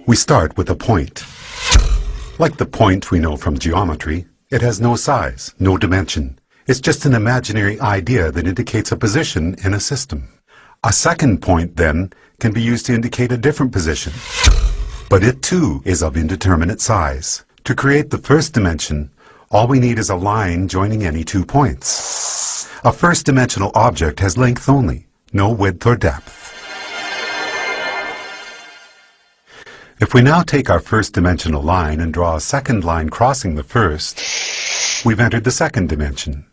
We start with a point. Like the point we know from geometry, it has no size, no dimension. It's just an imaginary idea that indicates a position in a system. A second point, then, can be used to indicate a different position. But it too is of indeterminate size. To create the first dimension, all we need is a line joining any 2 points. A first-dimensional object has length only, no width or depth. If we now take our first-dimensional line and draw a second line crossing the first, we've entered the second dimension.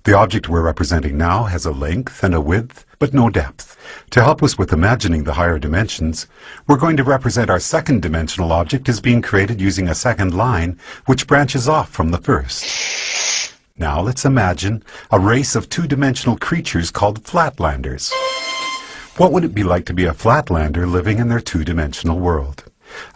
The object we're representing now has a length and a width, but no depth. To help us with imagining the higher dimensions, we're going to represent our second-dimensional object as being created using a second line, which branches off from the first. Now let's imagine a race of two-dimensional creatures called flatlanders. What would it be like to be a flatlander living in their two-dimensional world?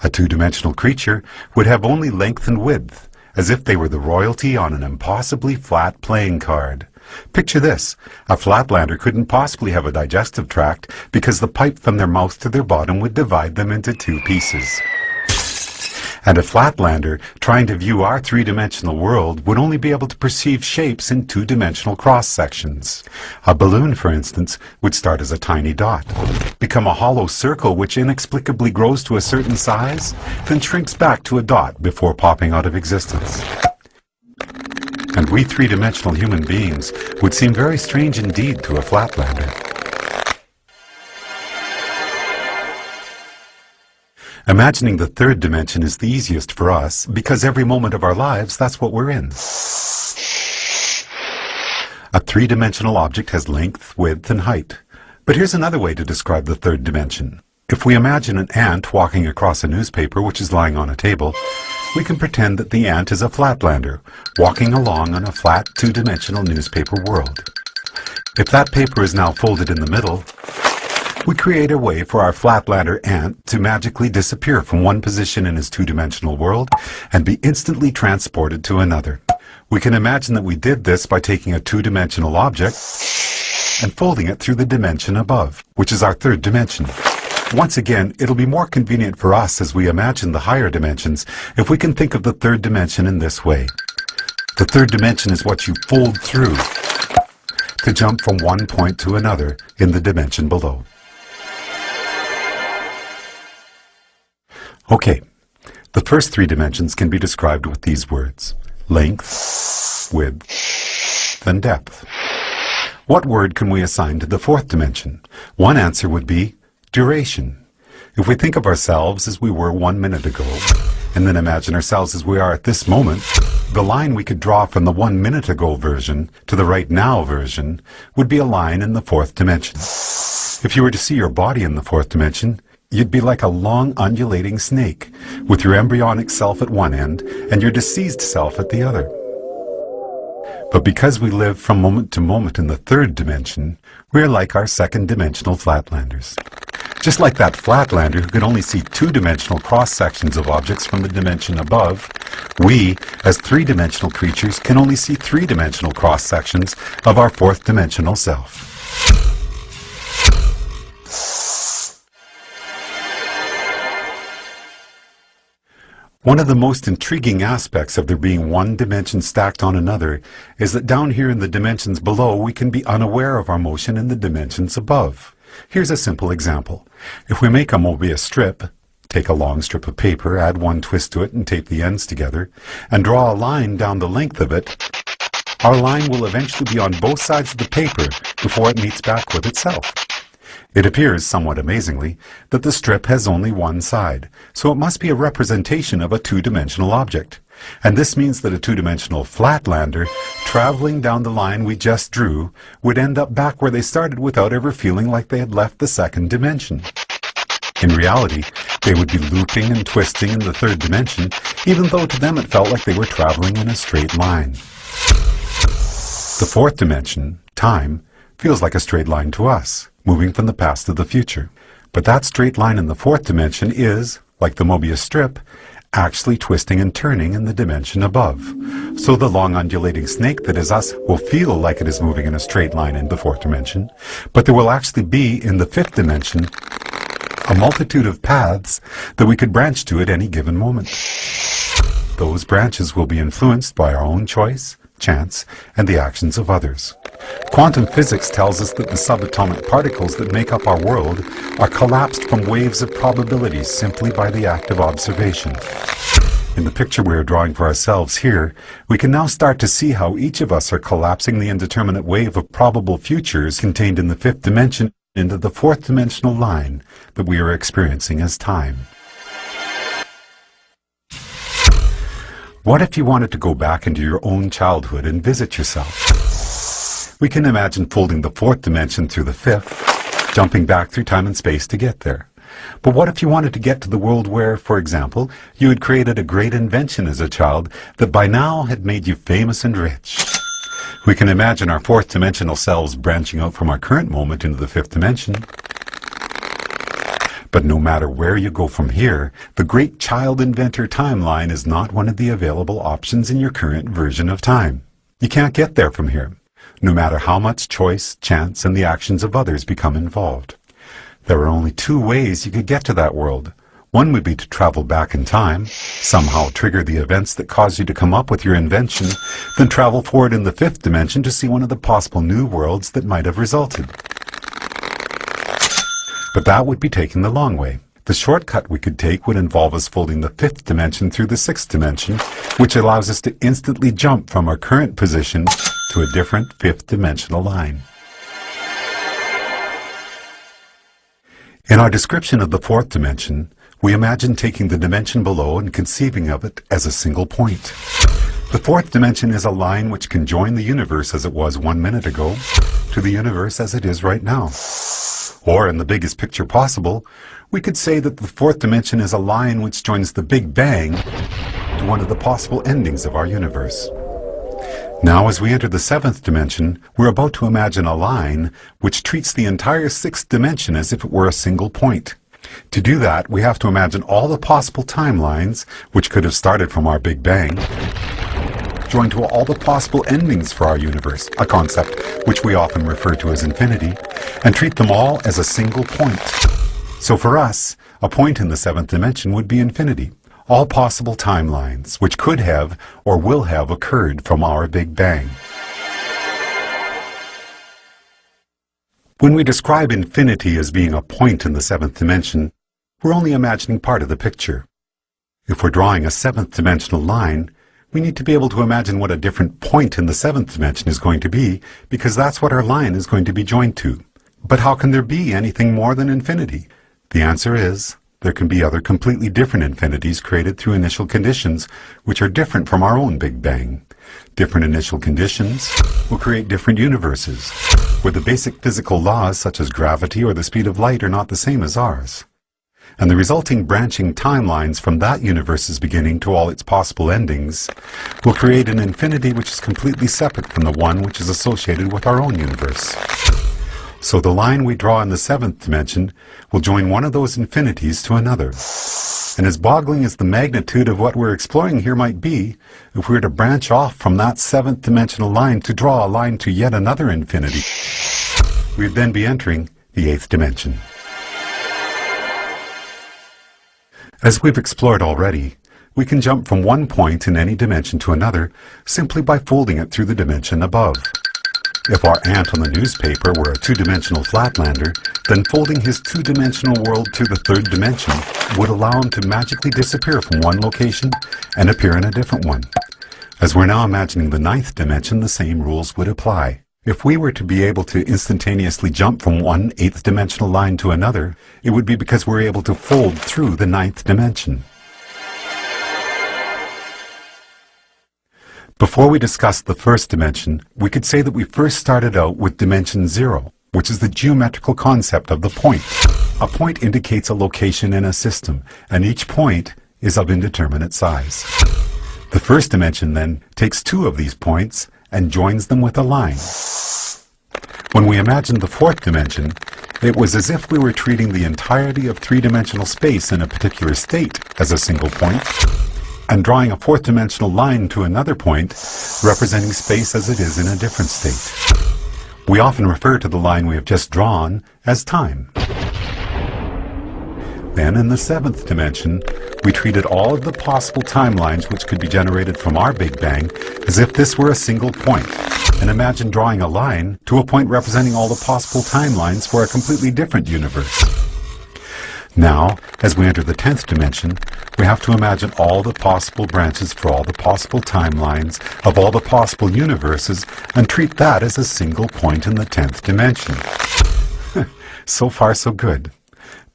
A two-dimensional creature would have only length and width, as if they were the royalty on an impossibly flat playing card. Picture this. A flatlander couldn't possibly have a digestive tract because the pipe from their mouth to their bottom would divide them into 2 pieces. And a flatlander trying to view our three-dimensional world would only be able to perceive shapes in two-dimensional cross-sections. A balloon, for instance, would start as a tiny dot, become a hollow circle which inexplicably grows to a certain size, then shrinks back to a dot before popping out of existence. And we three-dimensional human beings would seem very strange indeed to a flatlander. Imagining the third dimension is the easiest for us because every moment of our lives, that's what we're in. A three-dimensional object has length, width, and height. But here's another way to describe the third dimension. If we imagine an ant walking across a newspaper which is lying on a table, we can pretend that the ant is a flatlander walking along on a flat two-dimensional newspaper world. If that paper is now folded in the middle, we create a way for our flatlander ant to magically disappear from one position in his two-dimensional world and be instantly transported to another. We can imagine that we did this by taking a two-dimensional object and folding it through the dimension above, which is our third dimension. Once again, it'll be more convenient for us as we imagine the higher dimensions if we can think of the third dimension in this way. The third dimension is what you fold through to jump from one point to another in the dimension below. Okay, the first 3 dimensions can be described with these words: length, width, and depth. What word can we assign to the 4th dimension? One answer would be duration. If we think of ourselves as we were 1 minute ago, and then imagine ourselves as we are at this moment, the line we could draw from the 1 minute ago version to the right now version would be a line in the 4th dimension. If you were to see your body in the 4th dimension, you'd be like a long undulating snake, with your embryonic self at one end and your deceased self at the other. But because we live from moment to moment in the 3rd dimension, we're like our second-dimensional flatlanders. Just like that flatlander who could only see two-dimensional cross-sections of objects from the dimension above, we, as three-dimensional creatures, can only see three-dimensional cross-sections of our 4th-dimensional self. One of the most intriguing aspects of there being one dimension stacked on another is that down here in the dimensions below we can be unaware of our motion in the dimensions above. Here's a simple example. If we make a Mobius strip, take a long strip of paper, add one twist to it and tape the ends together, and draw a line down the length of it, our line will eventually be on both sides of the paper before it meets back with itself. It appears, somewhat amazingly, that the strip has only one side, so it must be a representation of a two-dimensional object. And this means that a two-dimensional flatlander, traveling down the line we just drew, would end up back where they started without ever feeling like they had left the second dimension. In reality, they would be looping and twisting in the 3rd dimension, even though to them it felt like they were traveling in a straight line. The 4th dimension, time, feels like a straight line to us, moving from the past to the future. But that straight line in the 4th dimension is, like the Mobius strip, actually twisting and turning in the dimension above. So the long undulating snake that is us will feel like it is moving in a straight line in the 4th dimension, but there will actually be, in the 5th dimension, a multitude of paths that we could branch to at any given moment. Those branches will be influenced by our own choice, chance, and the actions of others. Quantum physics tells us that the subatomic particles that make up our world are collapsed from waves of probabilities simply by the act of observation. In the picture we are drawing for ourselves here, we can now start to see how each of us are collapsing the indeterminate wave of probable futures contained in the fifth dimension into the fourth dimensional line that we are experiencing as time. What if you wanted to go back into your own childhood and visit yourself? We can imagine folding the fourth dimension through the fifth, jumping back through time and space to get there. But what if you wanted to get to the world where, for example, you had created a great invention as a child that by now had made you famous and rich? We can imagine our fourth dimensional selves branching out from our current moment into the fifth dimension. But no matter where you go from here, the great child inventor timeline is not one of the available options in your current version of time. You can't get there from here, no matter how much choice, chance, and the actions of others become involved. There are only two ways you could get to that world. One would be to travel back in time, somehow trigger the events that caused you to come up with your invention, then travel forward in the fifth dimension to see one of the possible new worlds that might have resulted. But that would be taking the long way. The shortcut we could take would involve us folding the fifth dimension through the sixth dimension, which allows us to instantly jump from our current position to a different fifth dimensional line. In our description of the fourth dimension, we imagine taking the dimension below and conceiving of it as a single point. The fourth dimension is a line which can join the universe as it was 1 minute ago to the universe as it is right now. Or, in the biggest picture possible, we could say that the fourth dimension is a line which joins the Big Bang to one of the possible endings of our universe. Now, as we enter the seventh dimension, we're about to imagine a line which treats the entire sixth dimension as if it were a single point. To do that, we have to imagine all the possible timelines, which could have started from our Big Bang, joined to all the possible endings for our universe, a concept which we often refer to as infinity, and treat them all as a single point. So for us, a point in the seventh dimension would be infinity, all possible timelines which could have or will have occurred from our Big Bang. When we describe infinity as being a point in the seventh dimension, we're only imagining part of the picture. If we're drawing a seventh dimensional line, we need to be able to imagine what a different point in the seventh dimension is going to be, because that's what our line is going to be joined to. But how can there be anything more than infinity? The answer is, there can be other completely different infinities created through initial conditions which are different from our own Big Bang. Different initial conditions will create different universes, where the basic physical laws such as gravity or the speed of light are not the same as ours. And the resulting branching timelines from that universe's beginning to all its possible endings will create an infinity which is completely separate from the one which is associated with our own universe. So the line we draw in the seventh dimension will join one of those infinities to another. And as boggling as the magnitude of what we're exploring here might be, if we were to branch off from that seventh dimensional line to draw a line to yet another infinity, we'd then be entering the eighth dimension. As we've explored already, we can jump from one point in any dimension to another simply by folding it through the dimension above. If our ant on the newspaper were a two-dimensional flatlander, then folding his two-dimensional world to the third dimension would allow him to magically disappear from one location and appear in a different one. As we're now imagining the ninth dimension, the same rules would apply. If we were to be able to instantaneously jump from one eighth dimensional line to another, it would be because we're able to fold through the ninth dimension. Before we discuss the first dimension, we could say that we first started out with dimension 0, which is the geometrical concept of the point. A point indicates a location in a system, and each point is of indeterminate size. The first dimension then takes two of these points and joins them with a line. When we imagined the fourth dimension, it was as if we were treating the entirety of three-dimensional space in a particular state as a single point, and drawing a fourth dimensional line to another point, representing space as it is in a different state. We often refer to the line we have just drawn as time. Then, in the 7th dimension, we treated all of the possible timelines which could be generated from our Big Bang as if this were a single point, and imagine drawing a line to a point representing all the possible timelines for a completely different universe. Now, as we enter the 10th dimension, we have to imagine all the possible branches for all the possible timelines of all the possible universes and treat that as a single point in the 10th dimension. So far, so good.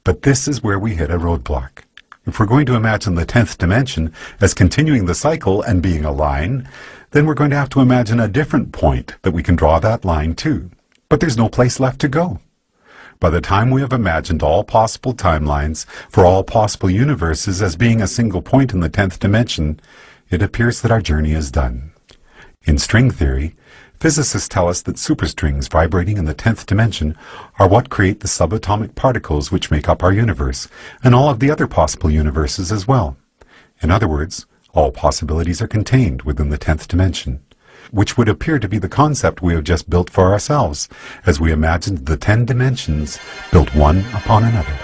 But this is where we hit a roadblock. If we're going to imagine the 10th dimension as continuing the cycle and being a line, then we're going to have to imagine a different point that we can draw that line to. But there's no place left to go. By the time we have imagined all possible timelines for all possible universes as being a single point in the 10th dimension, it appears that our journey is done. In string theory, physicists tell us that superstrings vibrating in the 10th dimension are what create the subatomic particles which make up our universe, and all of the other possible universes as well. In other words, all possibilities are contained within the 10th dimension, which would appear to be the concept we have just built for ourselves, as we imagined the 10 dimensions built one upon another.